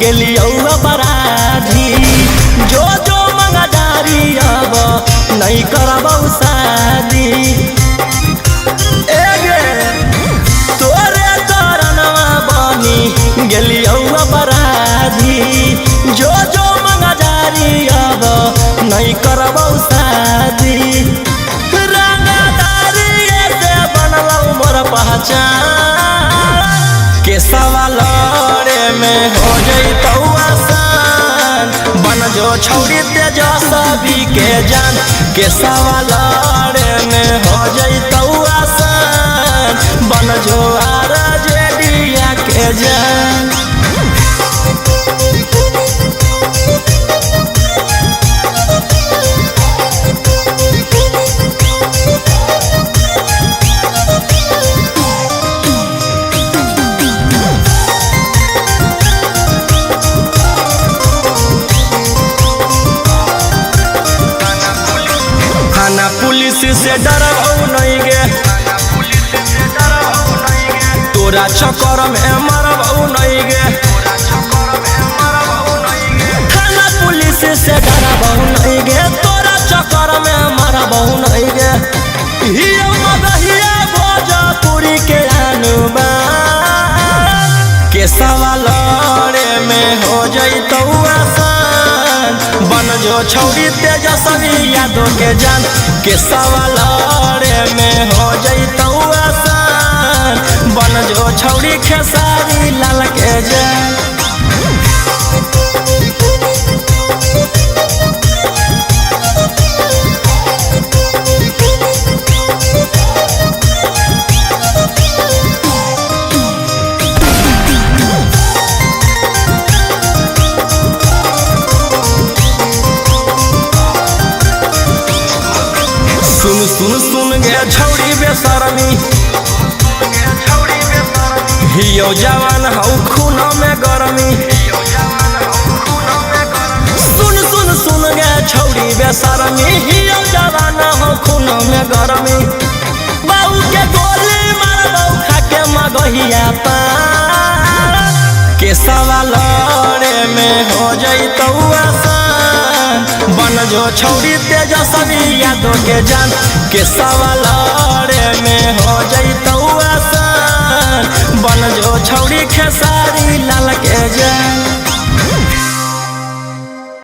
गेलियो अपराधी जो जो मंगदारी अब नहीं करबौ शादी तोरे तोरनवा बनी गेलियो अपराधी जो जो मंगदारी अब नहीं करबौ शादी पहचान के सवाल में हो जइतौ आसान बन जो छौरी तेजस्वी के जान के सवाल में हो जइतौ आसान बन जो आरजेडिया के जान। थाना पुलिस से डरबौ नहीं गे तोरा चक्कर में मरबौ नहीं गे थाना पुलिस से डरबौ नहीं गे तोरा चक्कर में मरबौ नहीं गे हियो मगहिया भोजपुरी के अनुमान के सवाल में हो जइतौ आसान बन जो छौरी तेजस्वी यादव के जान के सवाल में हो जइतौ आसान बन जो छौरी खेसारी लाल के जान। सुन सुन सुन गे छौरी बेशरमी हियो जवान हौ खून में गरमी सुन सुन सुन गे छौरी बेशरमी हियो जवान हौ खून में गरमी बाऊ के गोली मारबौ खाके मगहिया पान के सवाल में हो जइतौ आसान बन जो छौरी तेजस्वी यादव के जान के सवाल में हो जइतौ आसान बन जो छौरी खेसा